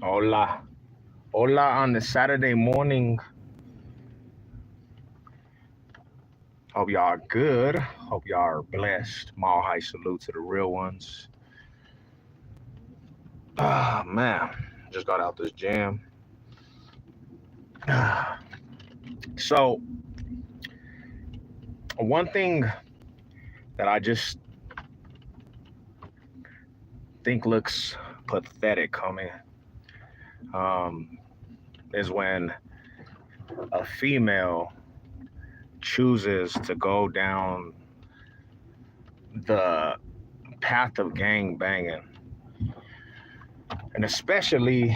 Hola. Hola on the Saturday morning. Hope y'all are good. Hope y'all are blessed. Mile high salute to the real ones. Ah, man. Just got out this jam. So, one thing that I just think looks pathetic, homie, um, is when a female chooses to go down the path of gang banging. And especially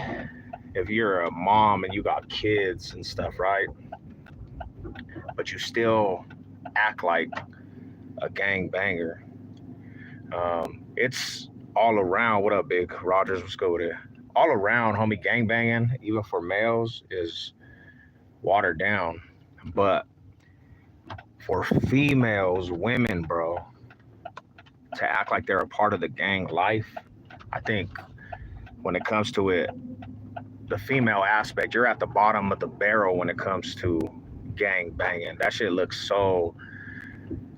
if you're a mom and you got kids and stuff, right? But you still act like a gang banger. It's all around. What up, Big Rogers? Let's go there. All around, homie, gang banging, even for males, is watered down. But for females, women, bro, to act like they're a part of the gang life, I think when it comes to it, the female aspect, you're at the bottom of the barrel when it comes to gang banging. That shit looks so,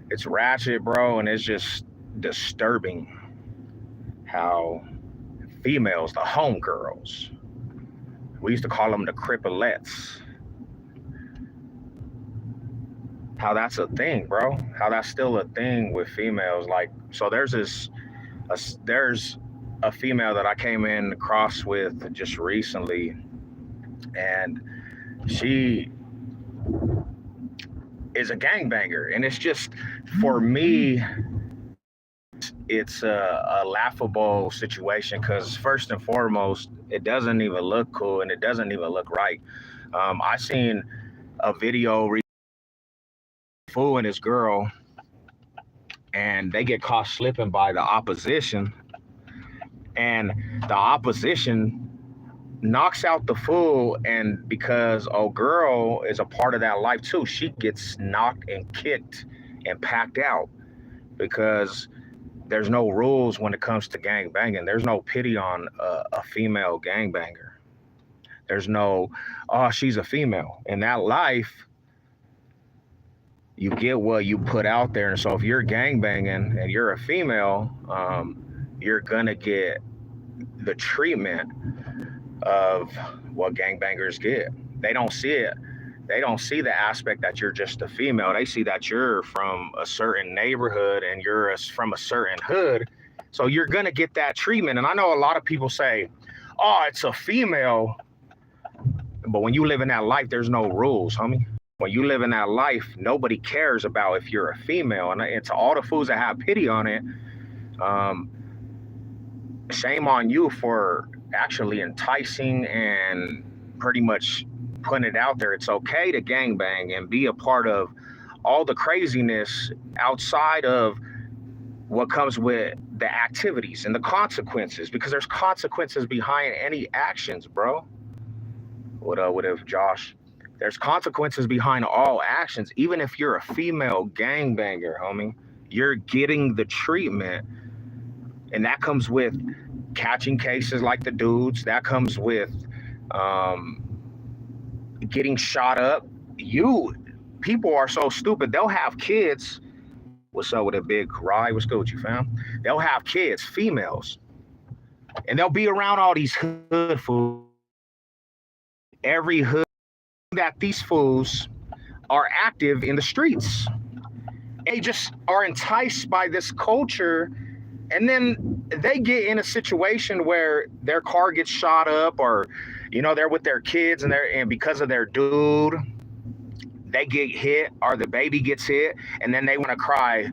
it's ratchet, bro, and it's just disturbing how females, the homegirls, we used to call them the cripplettes, how that's a thing, bro. How that's still a thing with females. Like, so there's a female that I came in across with just recently, and she is a gangbanger, and it's just, for me, it's a laughable situation because first and foremost, it doesn't even look cool and it doesn't even look right. I seen a video fool and his girl, and they get caught slipping by the opposition, and the opposition knocks out the fool, and because old girl is a part of that life too, she gets knocked and kicked and packed out because there's no rules when it comes to gang banging. There's no pity on a female gang banger. There's no, oh, she's a female. In that life, you get what you put out there. And so if you're gang banging and you're a female, you're gonna get the treatment of what gangbangers get. They don't see it. They don't see the aspect that you're just a female. They see that you're from a certain neighborhood and you're from a certain hood. So you're gonna get that treatment. And I know a lot of people say, "Oh, it's a female," but when you live in that life, there's no rules, homie. When you live in that life, nobody cares about if you're a female. And to all the fools that have pity on it, um, shame on you for actually enticing and pretty much putting it out there. It's okay to gangbang and be a part of all the craziness outside of what comes with the activities and the consequences, because there's consequences behind any actions, bro. What if Josh? There's consequences behind all actions. Even if you're a female gangbanger, homie, you're getting the treatment, and that comes with catching cases like the dudes. That comes with um, getting shot up. People are so stupid. They'll have kids. What's up with a big Rye? What's good with you, fam? They'll have kids, females, and they'll be around all these hood fools. Every hood that these fools are active in the streets. They just are enticed by this culture, and then they get in a situation where their car gets shot up, or they're with their kids, and because of their dude, they get hit, or the baby gets hit, and then they want to cry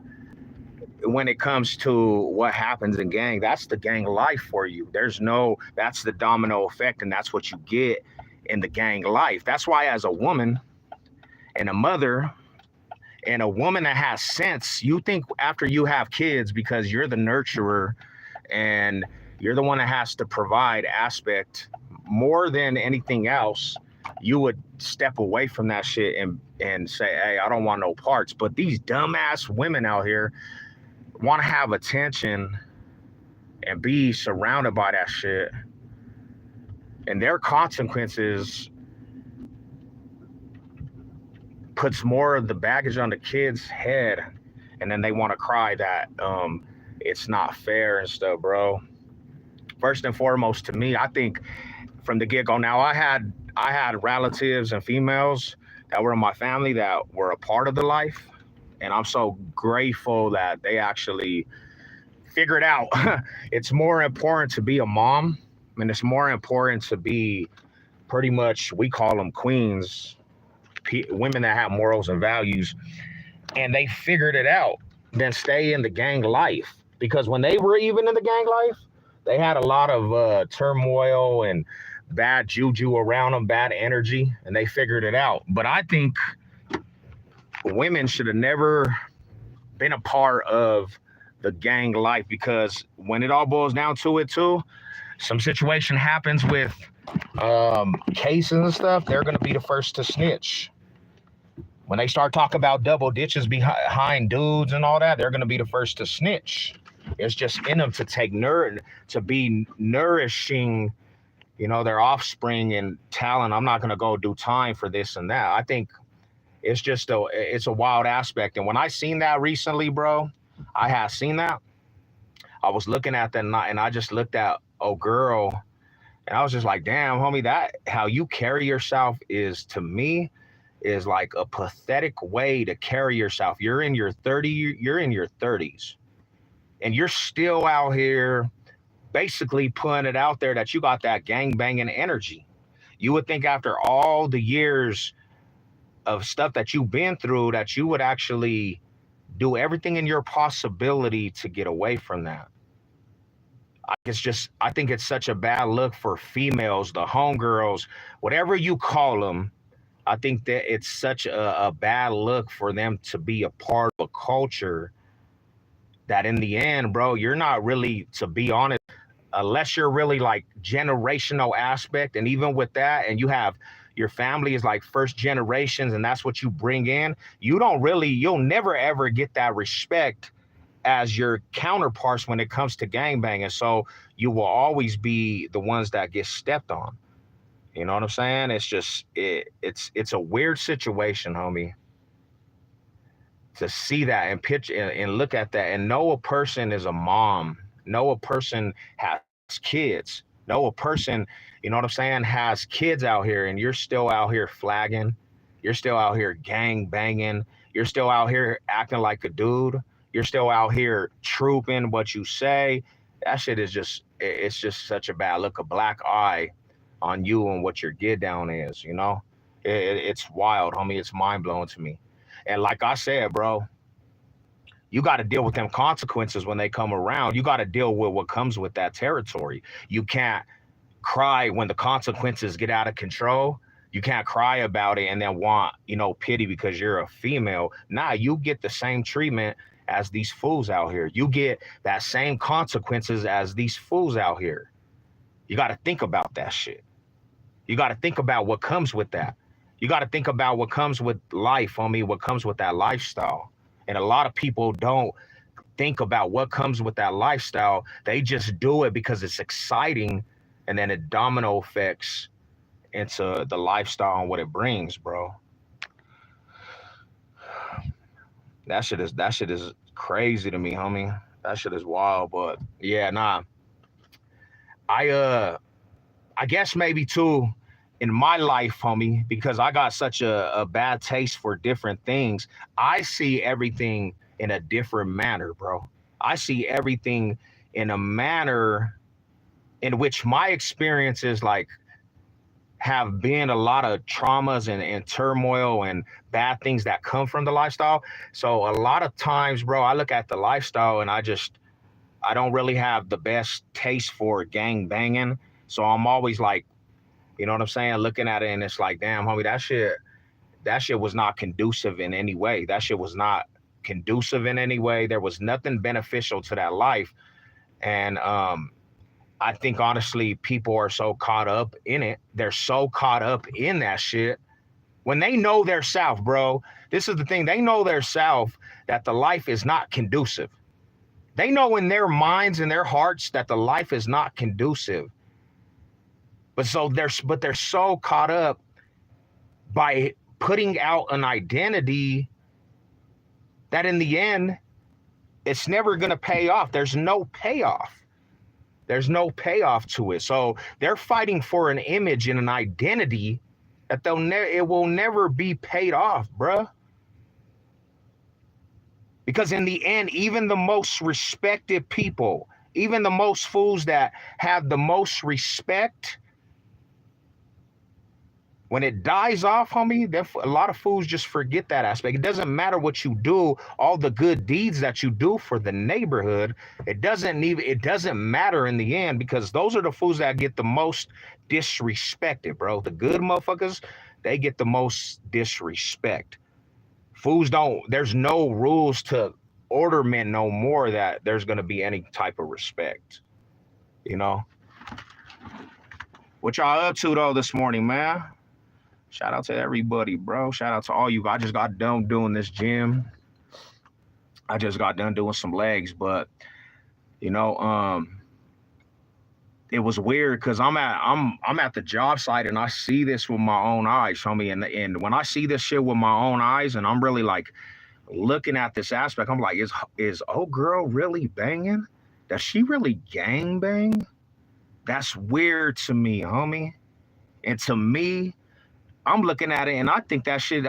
when it comes to what happens in gang. That's the gang life for you. That's the domino effect, and that's what you get in the gang life. That's why, as a woman and a mother and a woman that has sense, you think after you have kids, because you're the nurturer and you're the one that has to provide aspect more than anything else, you would step away from that shit and say, hey, I don't want no parts. But these dumbass women out here want to have attention and be surrounded by that shit. and their consequences puts more of the baggage on the kid's head, and then they want to cry that it's not fair and stuff, bro. First and foremost, to me, I think from the get go. Now, I had relatives and females that were in my family that were a part of the life, and I'm so grateful that they actually figured out it's more important to be a mom, and it's more important to be pretty much, we call them queens, women that have morals and values, and they figured it out, than stay in the gang life. Because when they were even in the gang life, they had a lot of turmoil and bad juju around them, bad energy, and they figured it out. But I think women should have never been a part of the gang life, because when it all boils down to it, too, some situation happens with cases and stuff, they're going to be the first to snitch. When they start talking about double ditches behind dudes and all that, they're going to be the first to snitch. It's just in them to to be nourishing, their offspring and talent. I'm not going to go do time for this and that. I think it's a wild aspect. And when I seen that recently, bro, I had seen that. I was looking at that, and I just looked at girl, and I was just like, damn, homie, that how you carry yourself is, to me, is like a pathetic way to carry yourself. You're in your 30s, and you're still out here basically putting it out there that you got that gang banging energy. You would think after all the years of stuff that you've been through that you would actually do everything in your possibility to get away from that. I think it's such a bad look for females, the homegirls, whatever you call them. I think that it's such a bad look for them to be a part of a culture that in the end, bro, you're not really, to be honest, unless you're really like generational aspect. And even with that, and you have your family is like first generations, and that's what you bring in, you'll never ever get that respect as your counterparts when it comes to gangbanging. So you will always be the ones that get stepped on. You know what I'm saying? It's just it's a weird situation, homie, to see that and pitch and look at that and know a person is a mom, know a person has kids, know a person, you know what I'm saying, has kids out here, and you're still out here flagging, you're still out here gang banging, you're still out here acting like a dude, you're still out here trooping what you say. That shit is it's just such a bad look, a black eye on you and what your get down is, it's wild, homie. It's mind blowing to me. And like I said, bro, you got to deal with them consequences when they come around. You got to deal with what comes with that territory. You can't cry when the consequences get out of control. You can't cry about it and then want, pity because you're a female. Nah, you get the same treatment as these fools out here. You get that same consequences as these fools out here. You got to think about that shit. You got to think about what comes with that. You got to think about what comes with life, homie, what comes with that lifestyle. And a lot of people don't think about what comes with that lifestyle. They just do it because it's exciting, and then it domino effects into the lifestyle and what it brings, bro. That shit is crazy to me, homie. That shit is wild. But yeah, nah. I guess maybe too, in my life, homie, because I got such a bad taste for different things, I see everything in a different manner, bro. I see everything in a manner in which my experiences like have been a lot of traumas and turmoil and bad things that come from the lifestyle. So a lot of times, bro, I look at the lifestyle and I don't really have the best taste for gang banging. So I'm always like, you know what I'm saying, looking at it, and it's like, damn, homie, that shit was not conducive in any way. That shit was not conducive in any way. There was nothing beneficial to that life. And I think honestly, people are so caught up in it. They're so caught up in that shit. When they know their self, bro, this is the thing. They know their self that the life is not conducive. They know in their minds and their hearts that the life is not conducive. But they're so caught up by putting out an identity that in the end, it's never going to pay off. There's no payoff. There's no payoff to it. So they're fighting for an image and an identity that it will never be paid off, bruh. Because in the end, even the most respected people, even the most fools that have the most respect, when it dies off, homie, a lot of fools just forget that aspect. It doesn't matter what you do, all the good deeds that you do for the neighborhood, it doesn't matter in the end, because those are the fools that get the most disrespected, bro. The good motherfuckers, they get the most disrespect. Fools there's no rules to order men no more that there's going to be any type of respect, you know? What y'all up to though this morning, man? Shout out to everybody, bro. Shout out to all you. I just got done doing this gym. I just got done doing some legs, but you know, it was weird because I'm at the job site and I see this with my own eyes, homie. And when I see this shit with my own eyes and I'm really like looking at this aspect, I'm like, is old girl really banging? Does she really gang bang? That's weird to me, homie. And to me, I'm looking at it and I think that shit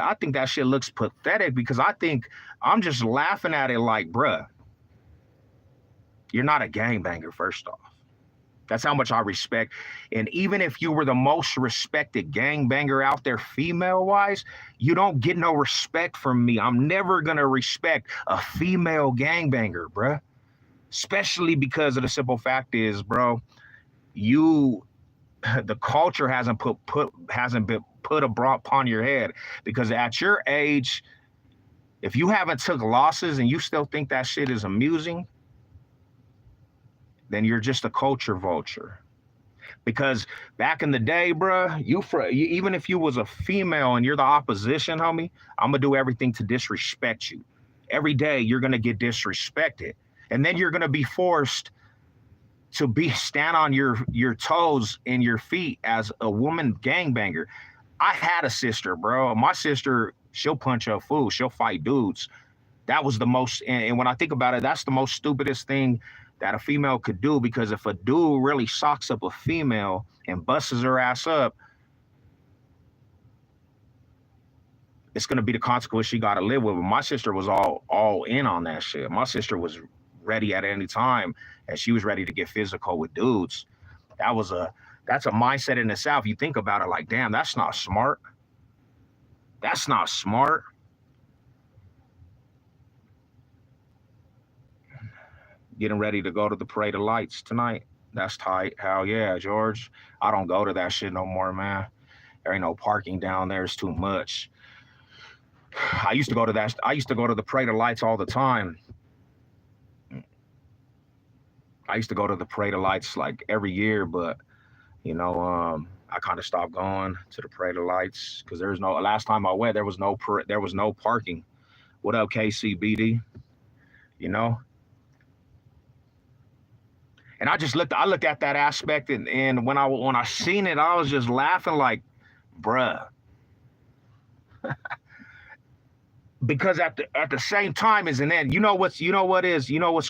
looks pathetic, because I think I'm just laughing at it like, bruh, you're not a gangbanger, first off. That's how much I respect. And even if you were the most respected gangbanger out there female-wise, you don't get no respect from me. I'm never going to respect a female gangbanger, bruh. Especially because of the simple fact is, bro, the culture hasn't been put upon your head, because at your age, if you haven't took losses and you still think that shit is amusing, then you're just a culture vulture. Because back in the day, bruh, even if you was a female and you're the opposition, homie, I'm gonna do everything to disrespect you. Every day you're gonna get disrespected, and then you're gonna be forced to stand on your toes and your feet as a woman gangbanger. I had a sister, bro. My sister, she'll punch a fool. She'll fight dudes. That was the most, and when I think about it, that's the most stupidest thing that a female could do, because if a dude really socks up a female and busts her ass up, it's going to be the consequence she got to live with. But my sister was all in on that shit. My sister was ready at any time, and she was ready to get physical with dudes. That's a mindset in itself. You think about it like, damn, that's not smart. That's not smart. Getting ready to go to the Parade of Lights tonight. That's tight. Hell yeah, George. I don't go to that shit no more, man. There ain't no parking down there. It's too much. I used to go to the Parade of Lights all the time. I used to go to the Parade of Lights like every year, but you know, I kind of stopped going to the Parade of Lights because last time I went, there was no parking. What up, KCBD? You know? And I looked at that aspect, and when I seen it, I was just laughing like, bruh. Because at the same time, isn't it? You know what's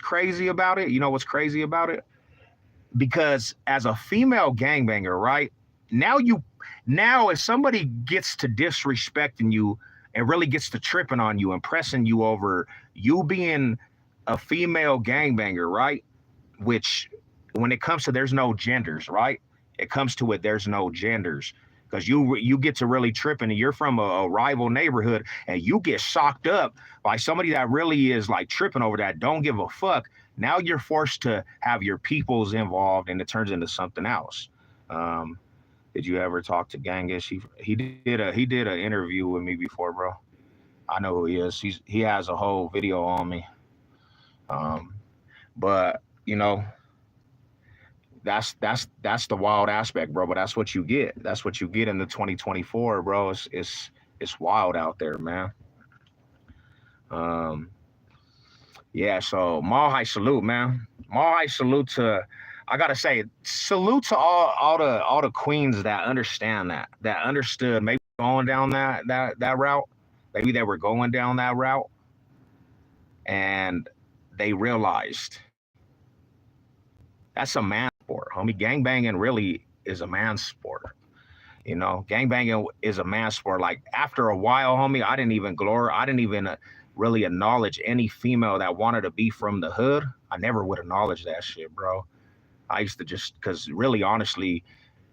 crazy about it? You know what's crazy about it? Because as a female gangbanger, right? Now if somebody gets to disrespecting you and really gets to tripping on you and pressing you over you being a female gangbanger, right? Which when it comes to there's no genders, right? It comes to it, there's no genders. Because you get to really tripping and you're from a rival neighborhood and you get shocked up by somebody that really is like tripping over that, don't give a fuck. Now you're forced to have your peoples involved and it turns into something else. Did you ever talk to Genghis? He did an interview with me before, bro. I know who he is. He has a whole video on me. But you know, that's the wild aspect, bro. But that's what you get. That's what you get in the 2024, bro. It's wild out there, man. Yeah. So Mahai salute, man. Mahai salute to I gotta say, salute to all the queens that understand that understood maybe going down that route. Maybe they were going down that route and they realized that's a man sport, homie. Gangbanging really is a man sport. You know, gangbanging is a man sport. Like after a while, homie, I didn't even really acknowledge any female that wanted to be from the hood. I never would acknowledge that shit, bro. I used to just, because really, honestly,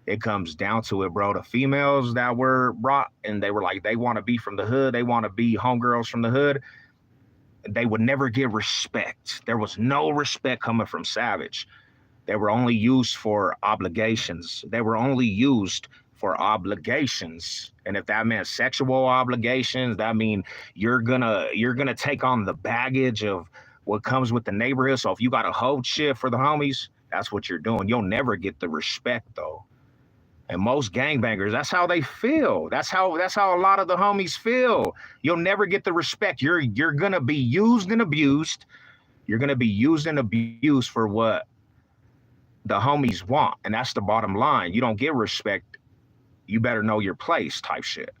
it comes down to it, bro. The females that were brought and they were like, they want to be from the hood, they want to be homegirls from the hood, they would never get respect. There was no respect coming from Savage. They were only used for obligations. They were only used for obligations. And if that meant sexual obligations, that mean you're gonna take on the baggage of what comes with the neighborhood. So if you got to hold shit for the homies, that's what you're doing. You'll never get the respect though. And most gangbangers, that's how they feel. That's how a lot of the homies feel. You'll never get the respect. You're gonna be used and abused. You're gonna be used and abused for what the homies want. And that's the bottom line. You don't get respect, you better know your place type shit.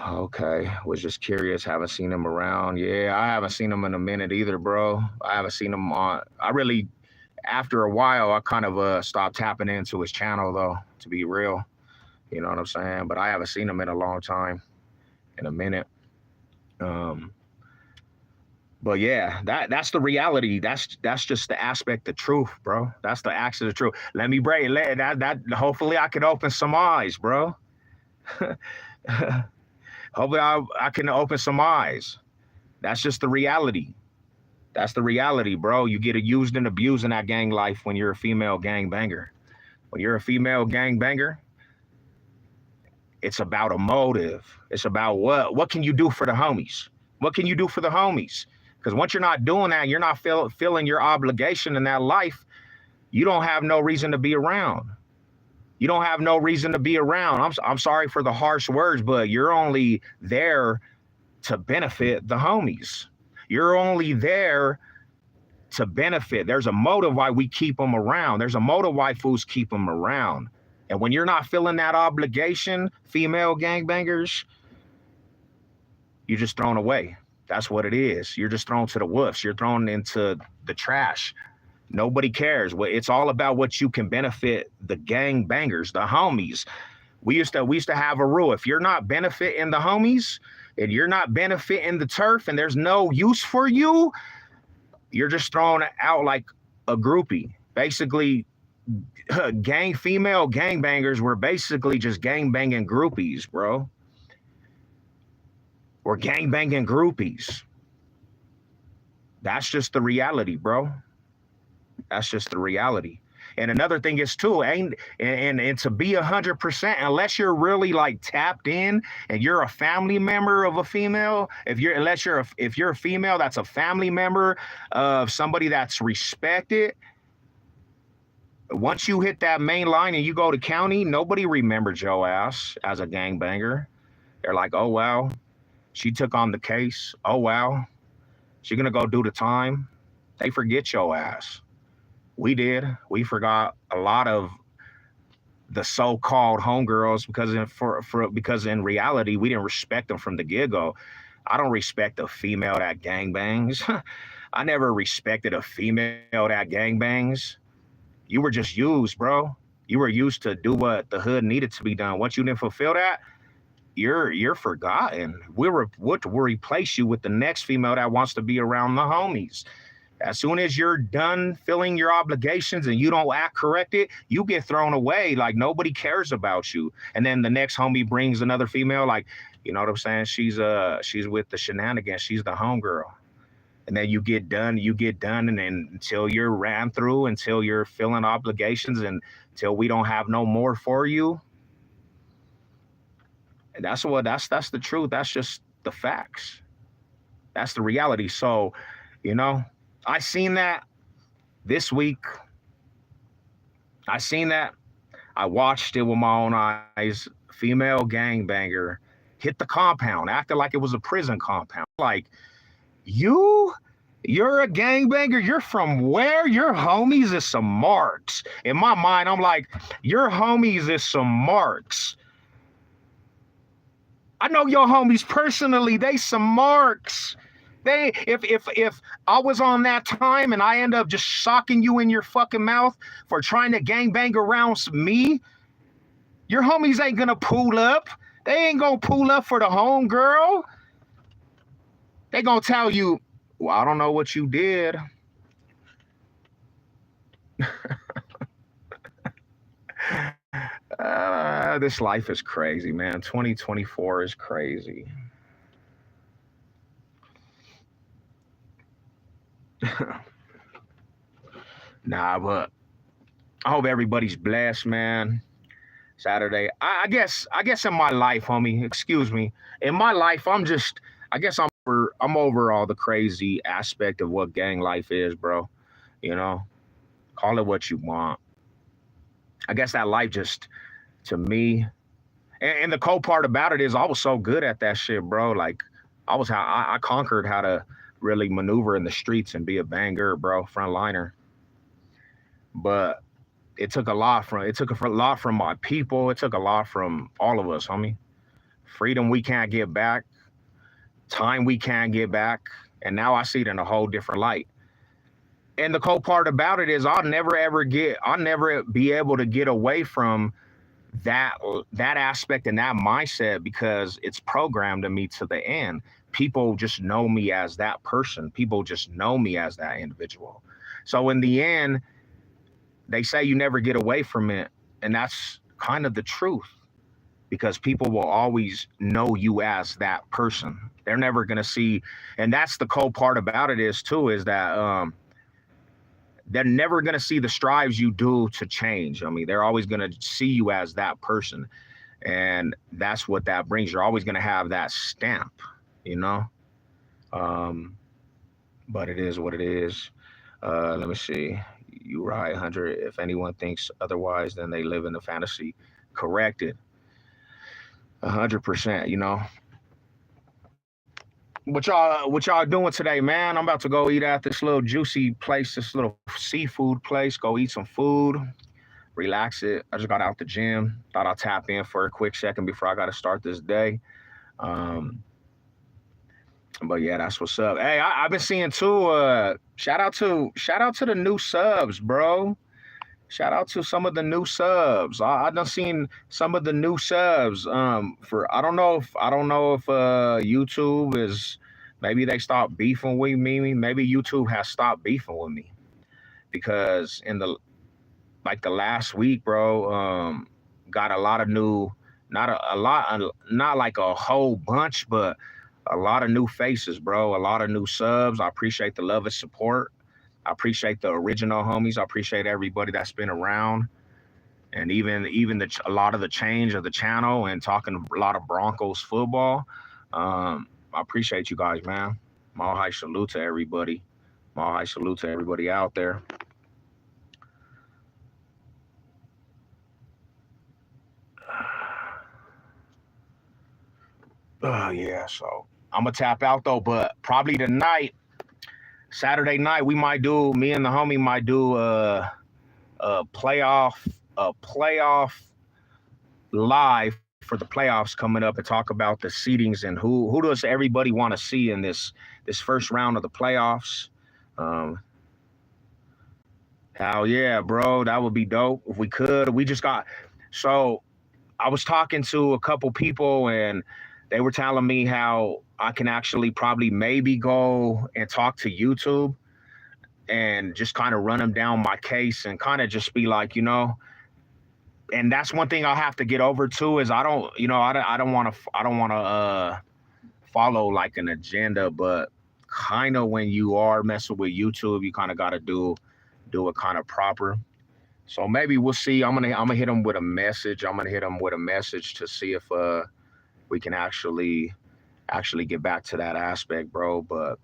Okay, was just curious, haven't seen him around. Yeah, I haven't seen him in a minute either, bro. I haven't seen him on, I really, after a while, I kind of stopped tapping into his channel though, to be real. You know what I'm saying? But I haven't seen him in a long time, in a minute. But yeah, that's the reality. That's just the aspect of truth, bro. That's the aspect of truth. Let me break that. Hopefully, I can open some eyes, bro. Hopefully, I can open some eyes. That's just the reality. That's the reality, bro. You get used and abused in that gang life when you're a female gang banger. When you're a female gang banger, it's about a motive. It's about what can you do for the homies? What can you do for the homies? Because once you're not doing that, you're not feeling your obligation in that life, you don't have no reason to be around. You don't have no reason to be around. I'm sorry for the harsh words, but you're only there to benefit the homies. You're only there to benefit. There's a motive why we keep them around. There's a motive why fools keep them around. And when you're not feeling that obligation, female gangbangers, you're just thrown away. That's what it is. You're just thrown to the wolves. You're thrown into the trash. Nobody cares. It's all about what you can benefit the gang bangers, the homies. We used to have a rule. If you're not benefiting the homies and you're not benefiting the turf and there's no use for you, you're just thrown out like a groupie. Basically, female gang bangers were basically just gang banging groupies, bro. Or gang banging groupies. That's just the reality, bro. That's just the reality. And another thing is too, and to be 100%, unless you're really like tapped in and you're a family member of a female, if you're a female that's a family member of somebody that's respected, once you hit that main line and you go to county, nobody remembers your ass as a gangbanger. They're like, oh wow, she took on the case. Oh wow, she's gonna go do the time. They forget your ass. We did. We forgot a lot of the so-called homegirls because in reality we didn't respect them from the get-go. I don't respect a female that gangbangs. I never respected a female that gangbangs. You were just used, bro. You were used to do what the hood needed to be done. Once you didn't fulfill that, you're forgotten. We'll replace you with the next female that wants to be around the homies. As soon as you're done filling your obligations and you don't act corrected, you get thrown away. Like nobody cares about you. And then the next homie brings another female, like, you know what I'm saying? She's with the shenanigans. She's the homegirl. And then you get done, and then until you're ran through, until you're filling obligations, and until we don't have no more for you. And that's the truth. That's just the facts. That's the reality. So, you know, I seen that this week. I seen that. I watched it with my own eyes. Female gangbanger hit the compound, acted like it was a prison compound. Like, you You're a gangbanger. You're from where? Your homies is some marks. In my mind, I'm like, your homies is some marks. I know your homies personally. They some marks. They if I was on that time and I end up just socking you in your fucking mouth for trying to gangbang around me, your homies ain't gonna pull up. They ain't gonna pull up for the home girl. They gonna tell you, well, I don't know what you did. This life is crazy, man. 2024 is crazy. Nah, but I hope everybody's blessed, man. Saturday. I guess in my life, homie, excuse me. In my life, I guess I'm over all the crazy aspect of what gang life is, bro. You know, call it what you want. I guess that life just to me, and the cool part about it is I was so good at that shit, bro. Like I conquered how to really maneuver in the streets and be a banger, bro, frontliner. But it took a lot from my people. It took a lot from all of us, homie. Freedom we can't get back, time we can't get back, and now I see it in a whole different light. And the cool part about it is I'll never be able to get away from that that aspect and that mindset because it's programmed in me to the end. People just know me as that person. People just know me as that individual. So in the end, they say you never get away from it, and that's kind of the truth because people will always know you as that person. They're never going to see, and that's the cool part about it is too is that they're never going to see the strives you do to change. I mean, they're always going to see you as that person. And that's what that brings. You're always going to have that stamp, you know? Um, but it is what it is. Let me see. You right, 100. If anyone thinks otherwise, then they live in the fantasy. Corrected. 100%, you know? What y'all doing today, man? I'm about to go eat at this little juicy place, this little seafood place. Go eat some food, relax it. I just got out the gym. Thought I'll tap in for a quick second before I got to start this day. Um, but yeah, that's what's up. Hey, I've been seeing too. Shout out to the new subs, bro. Shout out to some of the new subs. I done seen some of the new subs. For I don't know if YouTube is maybe they stopped beefing with me. Maybe YouTube has stopped beefing with me because in the like the last week, bro, got a lot of new, not like a whole bunch, but a lot of new faces, bro. A lot of new subs. I appreciate the love and support. I appreciate the original homies. I appreciate everybody that's been around, and a lot of the change of the channel and talking a lot of Broncos football. I appreciate you guys, man. My high salute to everybody. My high salute to everybody out there. Oh yeah, so I'm gonna tap out though, but probably tonight, Saturday night, we might do. Me and the homie might do a playoff, a playoff live for the playoffs coming up and talk about the seedings and who does everybody want to see in this first round of the playoffs. Um, Hell yeah, bro, that would be dope if we could. We just got so I was talking to a couple people and they were telling me how I can actually probably maybe go and talk to YouTube and just kind of run them down my case and kind of just be like, and that's one thing I'll have to get over too is I don't want to follow like an agenda, but kind of when you are messing with YouTube, you kind of got to do it kind of proper. So maybe we'll see. I'm gonna hit them with a message. I'm gonna hit them with a message to see if we can actually get back to that aspect, bro. But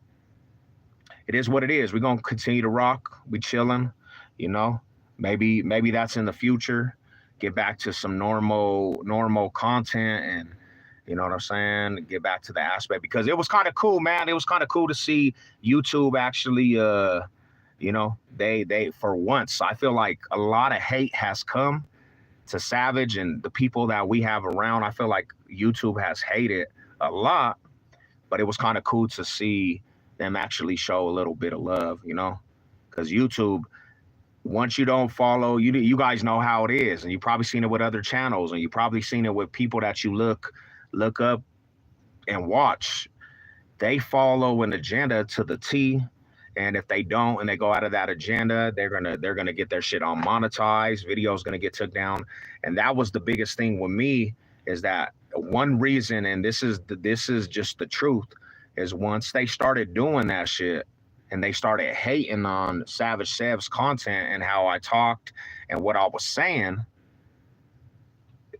it is what it is. We're gonna continue to rock. We chilling, you know. Maybe that's in the future. Get back to some normal content You know what I'm saying? Get back to the aspect because it was kind of cool, man. It was kind of cool to see YouTube actually, they for once, I feel like a lot of hate has come to Savage and the people that we have around. I feel like YouTube has hated a lot, but it was kind of cool to see them actually show a little bit of love, because YouTube, once you don't follow, you guys know how it is, and you probably seen it with other channels, and you probably seen it with people that you look up and watch. They follow an agenda to the T, and if they don't and they go out of that agenda, they're gonna get their shit unmonetized. Videos gonna get took down, and that was the biggest thing with me is that one reason, and this is just the truth, is once they started doing that shit and they started hating on Savage Sev's content and how I talked and what I was saying,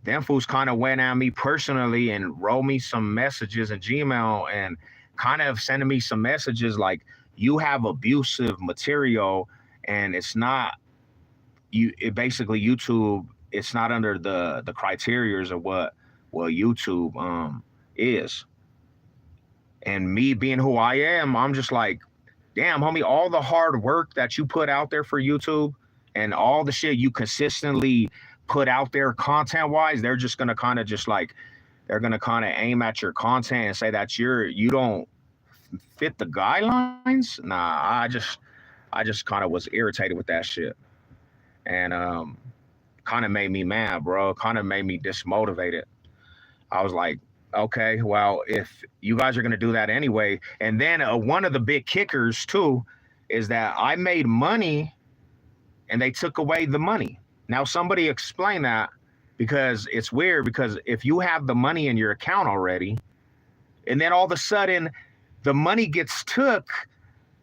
them fools kind of went at me personally and wrote me some messages in Gmail and kind of sending me some messages like, you have abusive material and it's not basically YouTube, it's not under the criterias of what YouTube is. And me being who I am, I'm just like, damn, homie, all the hard work that you put out there for YouTube and all the shit you consistently put out there content wise, they're just gonna kind of they're gonna kind of aim at your content and say that you don't fit the guidelines. Nah, I just kind of was irritated with that shit, and kind of made me mad, bro. Kind of made me dismotivated. I was like, okay, well, if you guys are gonna do that anyway, and then one of the big kickers too is that I made money and they took away the money. Now somebody explain that, because it's weird, because if you have the money in your account already and then all of a sudden the money gets took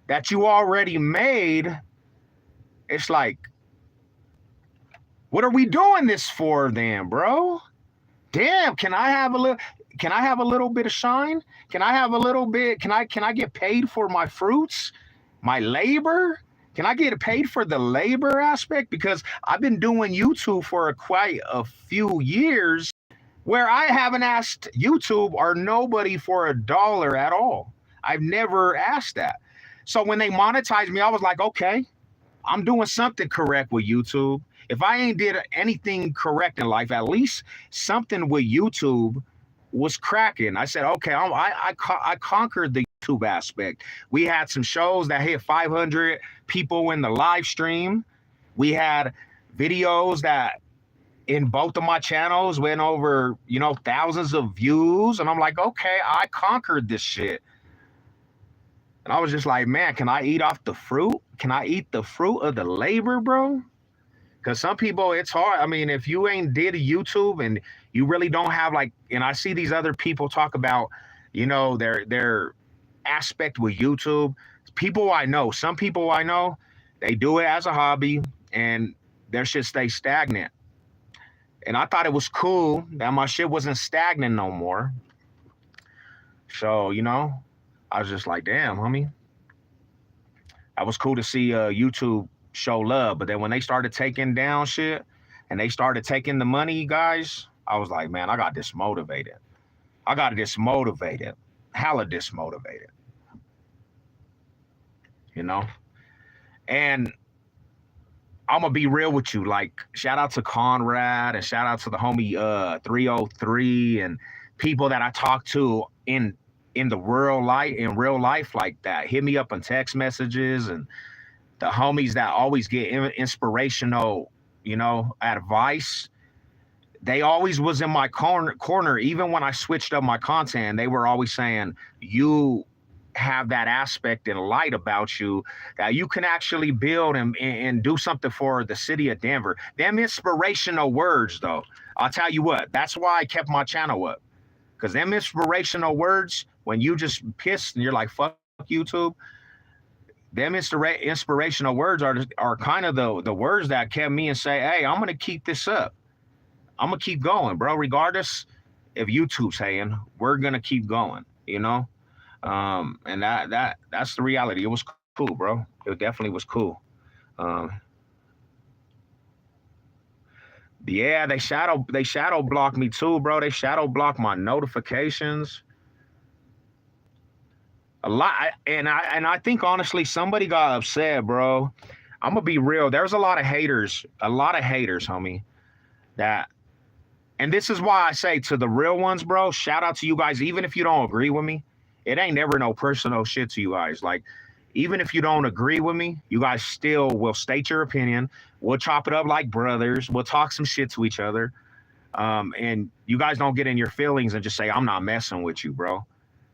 that you already made, it's like, what are we doing this for then, bro? Damn, can I have a little bit of shine? Can I have a little bit? Can I get paid for my fruits, my labor? Can I get paid for the labor aspect? Because I've been doing YouTube for quite a few years where I haven't asked YouTube or nobody for $1 at all. I've never asked that. So when they monetized me, I was like, okay, I'm doing something correct with YouTube. If I ain't did anything correct in life, at least something with YouTube was cracking. I said, okay, I conquered the YouTube aspect. We had some shows that hit 500 people in the live stream. We had videos that in both of my channels went over, thousands of views. And I'm like, okay, I conquered this shit. And I was just like, man, can I eat off the fruit? Can I eat the fruit of the labor, bro? Because some people, it's hard. I mean, if you ain't did a YouTube and you really don't have and I see these other people talk about, their aspect with YouTube. Some people I know, they do it as a hobby and their shit stay stagnant. And I thought it was cool that my shit wasn't stagnant no more. So, I was just like, damn, homie. That was cool to see YouTube show love. But then when they started taking down shit and they started taking the money, guys, I was like, man, I got dismotivated. Hella dismotivated. And I'm gonna be real with you. Like, shout out to Conrad and shout out to the homie 303 and people that I talk to in the real life like that. Hit me up on text messages, and the homies that always get inspirational, advice. They always was in my corner, even when I switched up my content. They were always saying, you have that aspect and light about you that you can actually build and do something for the city of Denver. Them inspirational words, though, I'll tell you what, that's why I kept my channel up. Because them inspirational words, when you just pissed and you're like, fuck YouTube, them inspirational words are kind of the words that kept me and say, hey, I'm going to keep this up. I'm going to keep going, bro. Regardless if YouTube's saying, we're going to keep going, and that's the reality. It was cool, bro. It definitely was cool. Yeah, they shadow block me too, bro. They shadow block my notifications a lot, and I think honestly somebody got upset, bro. I'm gonna be real. There's a lot of haters, homie. That And this is why I say to the real ones, bro, shout out to you guys. Even if you don't agree with me, it ain't never no personal shit to you guys. Like, even if you don't agree with me, you guys still will state your opinion. We'll chop it up like brothers. We'll talk some shit to each other. And you guys don't get in your feelings and just say, I'm not messing with you, bro.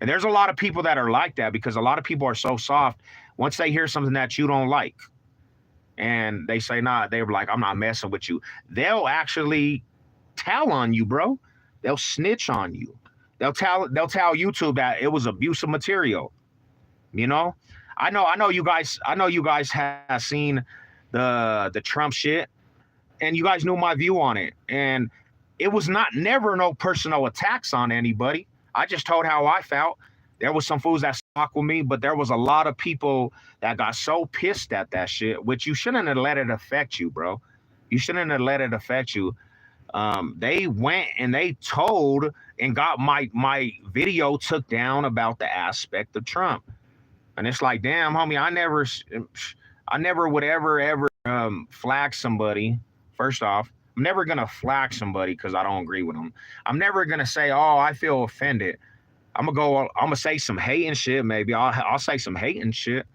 And there's a lot of people that are like that because a lot of people are so soft. Once they hear something that you don't like and they say, nah, they're like, I'm not messing with you. They'll actually tell on you, bro. They'll snitch on you. They'll tell YouTube that it was abusive material. You know, I know you guys have seen the Trump shit, and you guys knew my view on it, and it was not never no personal attacks on anybody. I just told how I felt. There was some fools that stuck with me, but there was a lot of people that got so pissed at that shit, which you shouldn't have let it affect you, bro. You shouldn't have let it affect you. They went and they told and got my video took down about the aspect of Trump, and it's like, damn, homie, I never would ever flag somebody. First off, I'm never gonna flag somebody because I don't agree with them. I'm never gonna say, oh, I feel offended. I'm gonna say some hating shit. Maybe I'll say some hating shit,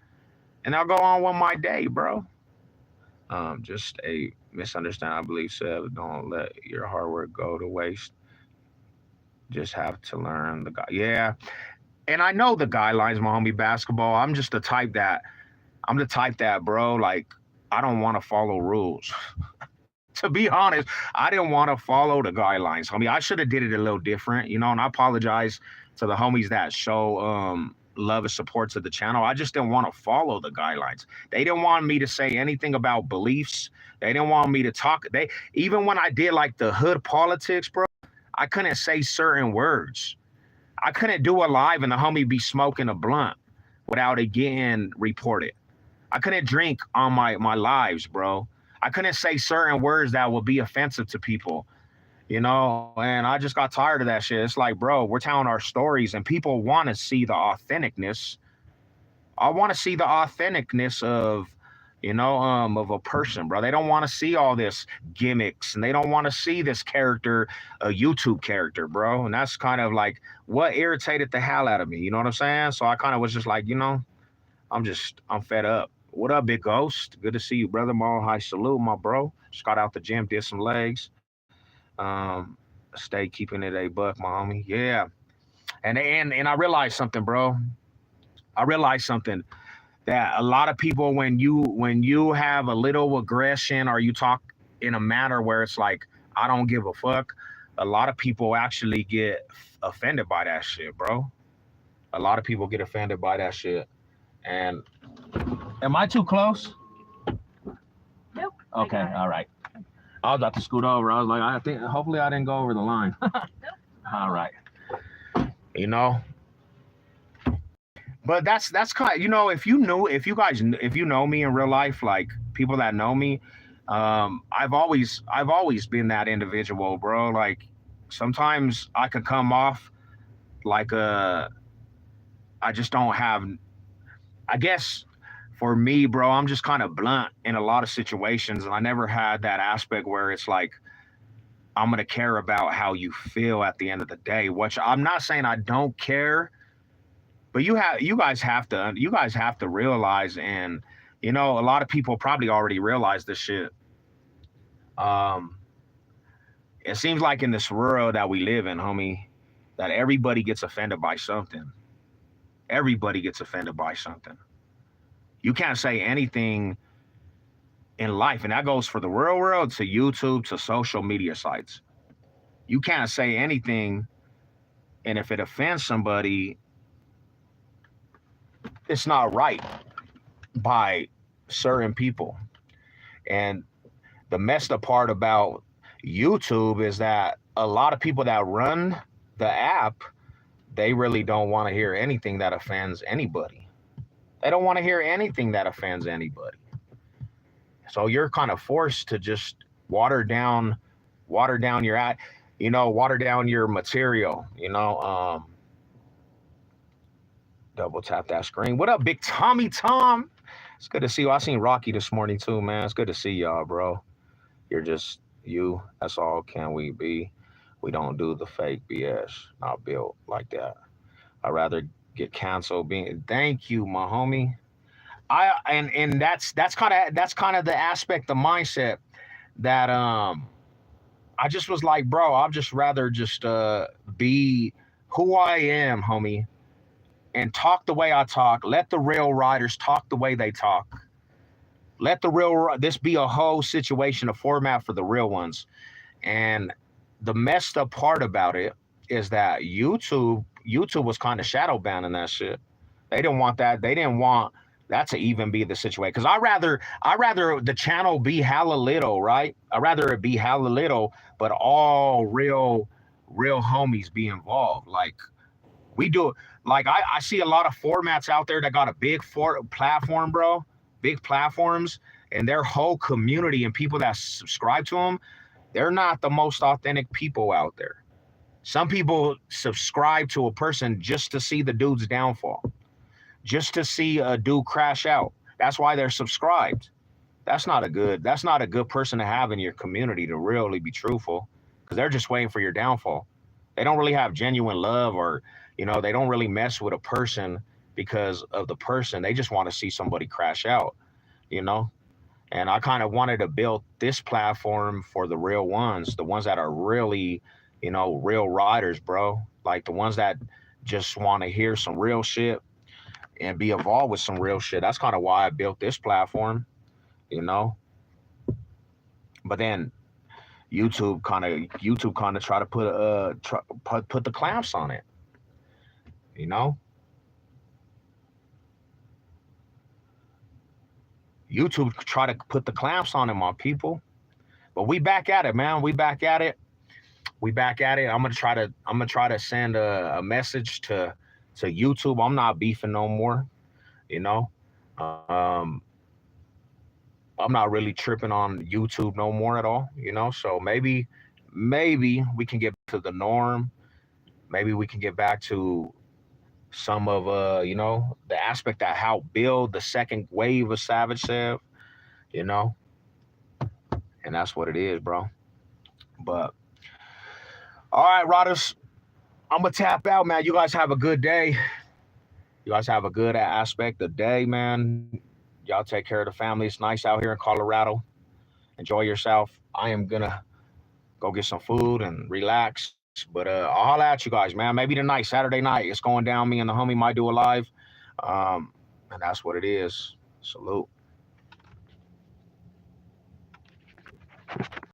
and I'll go on with my day, bro. Just a misunderstanding, I believe. Said, don't let your hard work go to waste. Just have to learn the guy. Yeah, and I know the guidelines, my homie. Basketball. I'm the type that, bro. Like, I don't want to follow rules. To be honest, I didn't want to follow the guidelines, homie. I should have did it a little different, and I apologize to the homies that show love and support to the channel. I just didn't want to follow the guidelines. They didn't want me to say anything about beliefs. They didn't want me to talk. They Even when I did like the hood politics, bro, I couldn't say certain words. I couldn't do a live and the homie be smoking a blunt without it getting reported. I couldn't drink on my lives, bro. I couldn't say certain words that would be offensive to people, and I just got tired of that shit. It's like, bro, we're telling our stories and people want to see the authenticness. I want to see the authenticness of a person, bro. They don't want to see all this gimmicks and they don't want to see this character, a YouTube character, bro. And that's kind of like what irritated the hell out of me. You know what I'm saying? So I kind of was just like, I'm fed up. What up, Big Ghost? Good to see you, brother. Mall high salute, my bro. Just got out the gym, did some legs. Um, Stay keeping it a buck, my homie. Yeah. And I realized something, bro. I realized something that a lot of people, when you have a little aggression or you talk in a manner where it's like, I don't give a fuck, a lot of people actually get offended by that shit, bro. A lot of people get offended by that shit. And am I too close? Nope. Okay, all right. I was about to scoot over. I was like, I think hopefully I didn't go over the line. All right. You know, but that's kind of, if you know me in real life, like people that know me, I've always been that individual, bro. Like sometimes I could come off like I just don't have, I guess for me, bro, I'm just kind of blunt in a lot of situations, and I never had that aspect where it's like I'm gonna care about how you feel at the end of the day. Which I'm not saying I don't care, but you guys have to realize, and a lot of people probably already realize this shit. Um, it seems like in this world that we live in, homie, that everybody gets offended by something. Everybody gets offended by something. You can't say anything in life, and that goes for the real world to YouTube to social media sites. You can't say anything, and if it offends somebody, it's not right by certain people. And the messed up part about YouTube is that a lot of people that run the app, they really don't want to hear anything that offends anybody. They don't want to hear anything that offends anybody. So you're kind of forced to just water down water down water down your material. Double tap that screen. What up, Big Tommy Tom? It's good to see you. I seen Rocky this morning too, man. It's good to see y'all, bro. You're just you. That's all can we be. We don't do the fake BS. Not built like that. I'd rather get canceled being thank you, my homie. And that's kind of the aspect, the mindset that I just was like, bro, I'd just rather just be who I am, homie, and talk the way I talk. Let the real riders talk the way they talk. Let this be a whole situation, a format for the real ones. And the messed up part about it is that YouTube was kind of shadow banning that shit. They didn't want that. They didn't want that to even be the situation. Because I rather the channel be hella little, right? I rather it be hella little, but all real homies be involved. Like we do. Like I see a lot of formats out there that got a big platform, bro. Big platforms, and their whole community and people that subscribe to them, they're not the most authentic people out there. Some people subscribe to a person just to see the dude's downfall, just to see a dude crash out. That's why they're subscribed. That's not a good person to have in your community, to really be truthful, because they're just waiting for your downfall. They don't really have genuine love, or they don't really mess with a person because of the person. They just want to see somebody crash out, you know? And I kind of wanted to build this platform for the real ones, the ones that are really, real riders, bro. Like the ones that just want to hear some real shit and be involved with some real shit. That's kind of why I built this platform, you know. But then YouTube kind of try to put the clamps on it, you know. YouTube try to put the clamps on it, my people. But we back at it, man. We back at it. We back at it. I'm gonna try to send a message to YouTube. I'm not beefing no more, you know. Um, I'm not really tripping on YouTube no more at all, you know. So maybe we can get to the norm. Maybe we can get back to some of the aspect that how build the second wave of Savage Sev, you know, and that's what it is, bro. But all right, Rodders, I'm gonna tap out, man. You guys have a good day. You guys have a good aspect of the day, man. Y'all take care of the family. It's nice out here in Colorado. Enjoy yourself. I am gonna go get some food and relax. But I'll holler at you guys, man. Maybe tonight, Saturday night, it's going down. Me and the homie might do a live. Um, and that's what it is. Salute.